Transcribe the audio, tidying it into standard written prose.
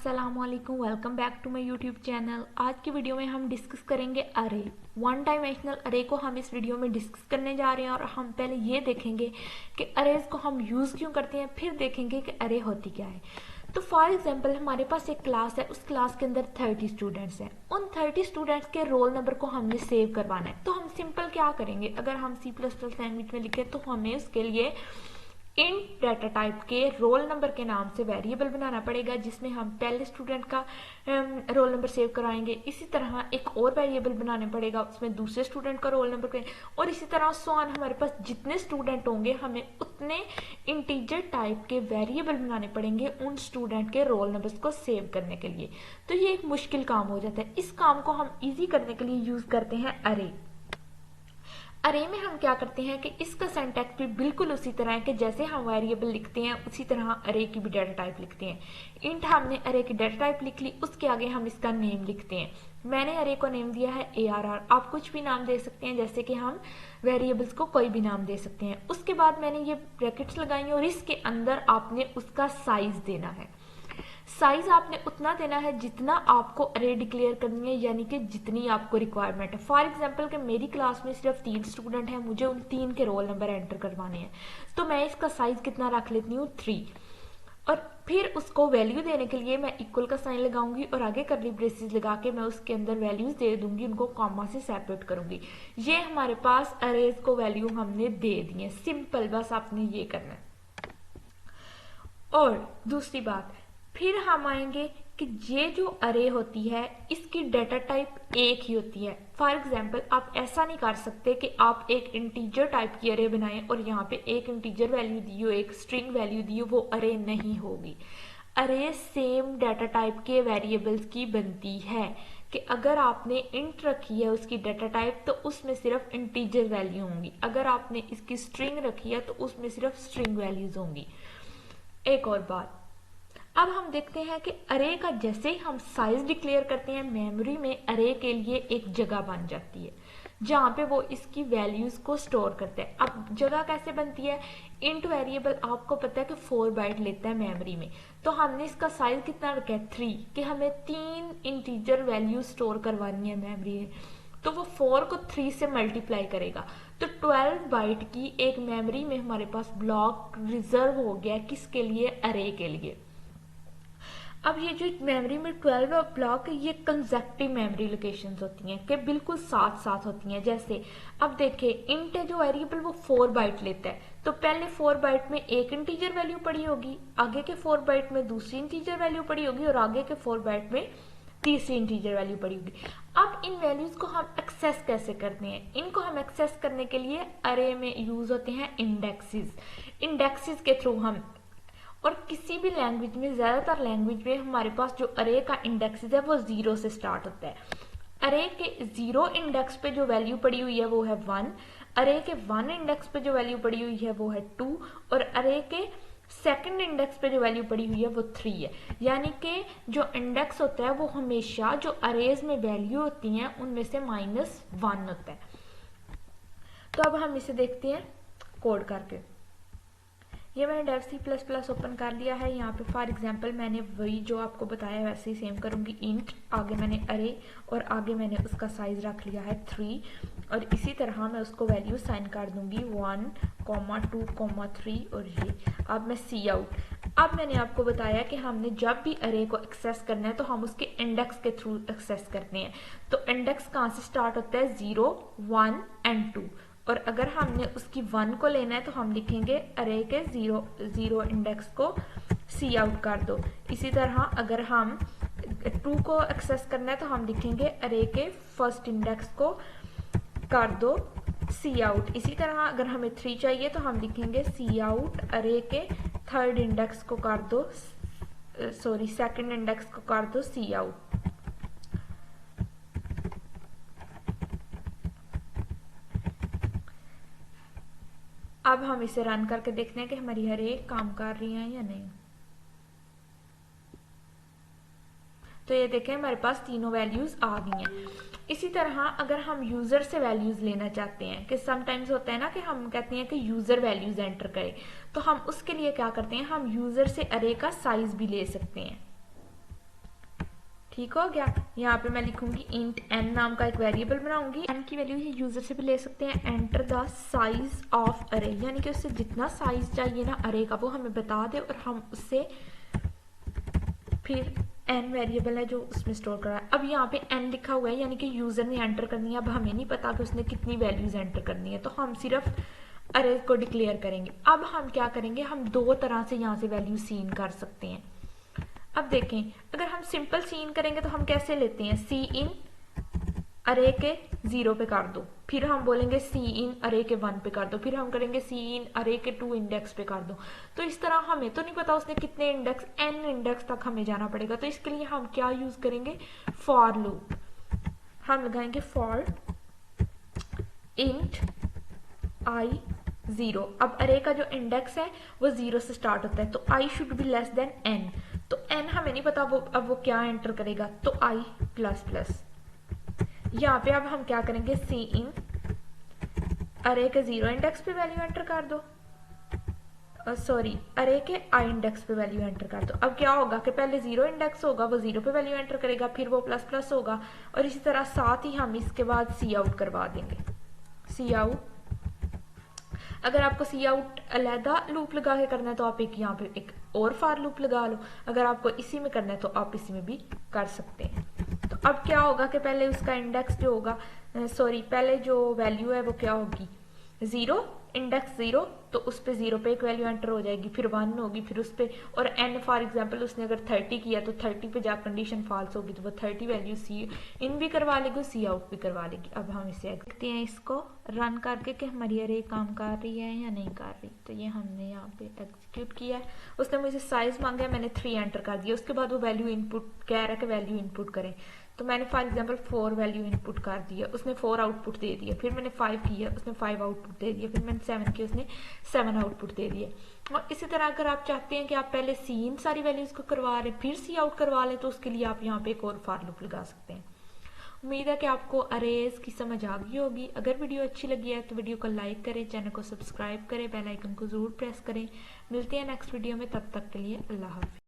अस्सलामुअलैकुम, welcome back to my YouTube channel. आज की वीडियो में हम डिस्कस करेंगे अरे, वन डायमेंशनल अरे को हम इस वीडियो में डिस्कस करने जा रहे हैं। और हम पहले ये देखेंगे कि अरेज को हम यूज़ क्यों करते हैं, फिर देखेंगे कि अरे होती क्या है। तो फॉर एग्जांपल हमारे पास एक क्लास है, उस क्लास के अंदर 30 स्टूडेंट्स हैं। उन 30 स्टूडेंट्स के रोल नंबर को हमने सेव करवाना है। तो हम सिंपल क्या करेंगे, अगर हम C++ लैंग्वेज में लिखें तो हमें उसके लिए इंट डाटा टाइप के रोल नंबर के नाम से वेरिएबल बनाना पड़ेगा, जिसमें हम पहले स्टूडेंट का रोल नंबर सेव कराएंगे। इसी तरह एक और वेरिएबल बनाना पड़ेगा, उसमें दूसरे स्टूडेंट का रोल नंबर करेंगे। और इसी तरह सोन हमारे पास जितने स्टूडेंट होंगे हमें उतने इंटीजर टाइप के वेरिएबल बनाने पड़ेंगे उन स्टूडेंट के रोल नंबर्स को सेव करने के लिए। तो ये एक मुश्किल काम हो जाता है। इस काम को हम ईजी करने के लिए यूज करते हैं अरे। अरे में हम क्या करते हैं कि इसका सिंटैक्स भी बिल्कुल उसी तरह है कि जैसे हम वेरिएबल लिखते हैं उसी तरह अरे की भी डाटा टाइप लिखते हैं। इंट हमने अरे की डाटा टाइप लिख ली, उसके आगे हम इसका नेम लिखते हैं। मैंने अरे को नेम दिया है ARR। आप कुछ भी नाम दे सकते हैं, जैसे कि हम वेरिएबल्स को कोई भी नाम दे सकते हैं। उसके बाद मैंने ये ब्रैकेट्स लगाई और इसके अंदर आपने उसका साइज देना है। साइज आपने उतना देना है जितना आपको अरे डिक्लेयर करनी है, यानी कि जितनी आपको रिक्वायरमेंट है। फॉर एग्जांपल कि मेरी क्लास में सिर्फ 3 स्टूडेंट हैं, मुझे उन 3 के रोल नंबर एंटर करवाने हैं, तो मैं इसका साइज कितना रख लेती हूँ 3। और फिर उसको वैल्यू देने के लिए मैं इक्वल का साइन लगाऊंगी और आगे करली ब्रेसेस लगा के मैं उसके अंदर वैल्यूज दे दूंगी, उनको कॉमा से सेपरेट करूंगी। ये हमारे पास अरेज को वैल्यू हमने दे दी है। सिंपल, बस आपने ये करना है। और दूसरी बात, फिर हम आएंगे कि ये जो अरे होती है इसकी डाटा टाइप एक ही होती है। फॉर एग्जांपल आप ऐसा नहीं कर सकते कि आप एक इंटीजर टाइप की अरे बनाएं और यहाँ पे एक इंटीजर वैल्यू दी हो, एक स्ट्रिंग वैल्यू दी हो, वो अरे नहीं होगी। अरे सेम डाटा टाइप के वेरिएबल्स की बनती है कि अगर आपने इंट रखी है उसकी डाटा टाइप तो उसमें सिर्फ इंटीजर वैल्यू होंगी, अगर आपने इसकी स्ट्रिंग रखी है तो उसमें सिर्फ स्ट्रिंग वैल्यूज होंगी। एक और बात, अब हम देखते हैं कि अरे का जैसे ही हम साइज डिक्लेयर करते हैं, मेमोरी में अरे के लिए एक जगह बन जाती है जहां पे वो इसकी वैल्यूज को स्टोर करते हैं। अब जगह कैसे बनती है, इंट वेरिएबल आपको पता है कि 4 बाइट लेता है मेमोरी में, तो हमने इसका साइज कितना रखा है 3, कि हमें 3 इंटीजर वैल्यू स्टोर करवानी है मेमोरी में। तो वो 4 को 3 से मल्टीप्लाई करेगा, तो 12 बाइट की एक मेमोरी में हमारे पास ब्लॉक रिजर्व हो गया। किसके लिए, अरे के लिए। अब ये जो मेमोरी में 12 ब्लॉक है, ये कंसेक्टिव मेमोरी लोकेशंस होती हैं कि बिल्कुल साथ साथ होती हैं। जैसे अब देखिए, इंट है जो वेरिएबल वो 4 बाइट लेता है, तो पहले 4 बाइट में एक इंटीजर वैल्यू पड़ी होगी, आगे के 4 बाइट में दूसरी इंटीजर वैल्यू पड़ी होगी और आगे के 4 बाइट में तीसरी इंटीजर वैल्यू पड़ी होगी। अब इन वैल्यूज को हम एक्सेस कैसे करते हैं, इनको हम एक्सेस करने के लिए अरे में यूज होते हैं इंडेक्सेस। इंडेक्सेस के थ्रू हम, और किसी भी लैंग्वेज में, ज्यादातर लैंग्वेज में हमारे पास जो अरे का इंडेक्सेस है वो 0 से स्टार्ट होता है। अरे के 0 इंडेक्स पे जो वैल्यू पड़ी हुई है वो है 1, अरे के 1 इंडेक्स पे जो वैल्यू पड़ी हुई है वो है 2, और अरे के सेकंड इंडेक्स पे जो वैल्यू पड़ी हुई है वो 3 है। यानी कि जो इंडेक्स होता है वो हमेशा जो अरेज में वैल्यू होती हैं उनमें से -1 होता है। तो अब हम इसे देखते हैं कोड करके। ये मैंने डेव C++ ओपन कर लिया है। यहाँ पे फॉर एग्जांपल मैंने वही जो आपको बताया वैसे ही सेम करूँगी। इंट, आगे मैंने अरे और आगे मैंने उसका साइज रख लिया है 3, और इसी तरह मैं उसको वैल्यू साइन कर दूंगी 1, 2, 3 और ये। अब मैं सी आउट, अब मैंने आपको बताया कि हमने जब भी अरे को एक्सेस करना है तो हम उसके इंडेक्स के थ्रू एक्सेस करते हैं। तो इंडेक्स कहाँ से स्टार्ट होता है, 0, 1 एंड 2। और अगर हमने उसकी 1 को लेना है तो हम लिखेंगे अरे के 0 इंडेक्स को सी आउट कर दो। इसी तरह अगर हम 2 को एक्सेस करना है तो हम लिखेंगे अरे के फर्स्ट इंडेक्स को कर दो सी आउट। इसी तरह अगर हमें 3 चाहिए तो हम लिखेंगे सी आउट अरे के थर्ड इंडेक्स को कर दो, सेकंड इंडेक्स को कर दो सी आउट। अब हम इसे रन करके देखते हैं कि हमारी हर एक काम कर रही है या नहीं। तो ये देखें हमारे पास तीनों वैल्यूज आ गई हैं। इसी तरह अगर हम यूजर से वैल्यूज लेना चाहते हैं, कि समटाइम्स होता है ना कि हम कहते हैं कि यूजर वैल्यूज एंटर करें, तो हम उसके लिए क्या करते हैं, हम यूजर से अरे का साइज भी ले सकते हैं। ठीक हो गया। यहाँ पे मैं लिखूंगी इंट n नाम का एक वेरिएबल बनाऊंगी। n की वैल्यू ये यूजर से भी ले सकते हैं। एंटर द साइज ऑफ अरे, यानी कि उससे जितना साइज चाहिए ना अरे का वो हमें बता दे और हम उससे फिर n वेरिएबल है जो उसमें स्टोर करा है। अब यहाँ पे n लिखा हुआ है यानी कि यूजर ने एंटर करनी है। अब हमें नहीं पता कि उसने कितनी वैल्यूज एंटर करनी है, तो हम सिर्फ अरे को डिक्लेयर करेंगे। अब हम क्या करेंगे, हम दो तरह से यहाँ से वैल्यू सीन कर सकते हैं। अब देखें, अगर हम सिंपल सीन करेंगे तो हम कैसे लेते हैं, सी इन अरे के 0 पे कर दो, फिर हम बोलेंगे सी इन अरे के 1 पे कर दो, फिर हम करेंगे सी इन अरे के 2 इंडेक्स पे कर दो। तो इस तरह हमें तो नहीं पता उसने कितने इंडेक्स, n इंडेक्स तक हमें जाना पड़ेगा। तो इसके लिए हम क्या यूज करेंगे, फॉर लूप। हम लगाएंगे फॉर इंट आई 0। अब अरे का जो इंडेक्स है वो 0 से स्टार्ट होता है, तो I should be less than n। तो n हमें नहीं पता वो अब वो क्या एंटर करेगा, तो आई प्लस प्लस। यहाँ पे अब हम क्या करेंगे, सी इन अरे के 0 इंडेक्स पे वैल्यू एंटर कर दो, सॉरी अरे के आई इंडेक्स पे वैल्यू एंटर कर दो। अब क्या होगा कि पहले 0 इंडेक्स होगा, वो 0 पे वैल्यू एंटर करेगा, फिर वो प्लस प्लस होगा, और इसी तरह साथ ही हम इसके बाद सी आउट करवा देंगे। सी आउट, अगर आपको सी आउट अलहदा लूप लगा के करना है तो आप एक यहाँ पे एक और फॉर लूप लगा लो, अगर आपको इसी में करना है तो आप इसी में भी कर सकते हैं। तो अब क्या होगा कि पहले उसका इंडेक्स जो होगा, सॉरी पहले जो वैल्यू है वो क्या होगी, 0 इंडेक्स 0, तो उस पे 0 पे एक वैल्यू एंटर हो जाएगी, फिर 1 होगी, फिर उस पे, और n फॉर एग्जांपल उसने अगर 30 किया तो 30 पे जब कंडीशन फॉल्स होगी तो वो 30 वैल्यू सी इन भी करवा लेगी, सी आउट भी करवा लेगी। अब हम इसे देखते हैं, इसको रन करके कि हमारी अरे काम कर रही है या नहीं कर रही। तो ये हमने यहाँ पे एग्जीक्यूट किया है, उसने मुझे साइज मांगा है, मैंने 3 एंटर कर दिया। उसके बाद वो वैल्यू इनपुट कह रहा है कि वैल्यू इनपुट करें, तो मैंने फॉर एग्जांपल 4 वैल्यू इनपुट कर दिया, उसने 4 आउटपुट दे दिया। फिर मैंने 5 किया, उसने 5 आउटपुट दे दिया। फिर मैंने 7 किया, उसने 7 आउटपुट दे दिए। और इसी तरह अगर आप चाहते हैं कि आप पहले सी इन सारी वैल्यूज को करवा रहे फिर सी आउट करवा लें, तो उसके लिए आप यहाँ पे एक और फॉर लूप लगा सकते हैं। उम्मीद है कि आपको अरेज की समझ आ गई होगी। अगर वीडियो अच्छी लगी है तो वीडियो को लाइक करें, चैनल को सब्सक्राइब करें, बेल आइकन को जरूर प्रेस करें। मिलते हैं नेक्स्ट वीडियो में, तब तक के लिए अल्लाह हाफिज़।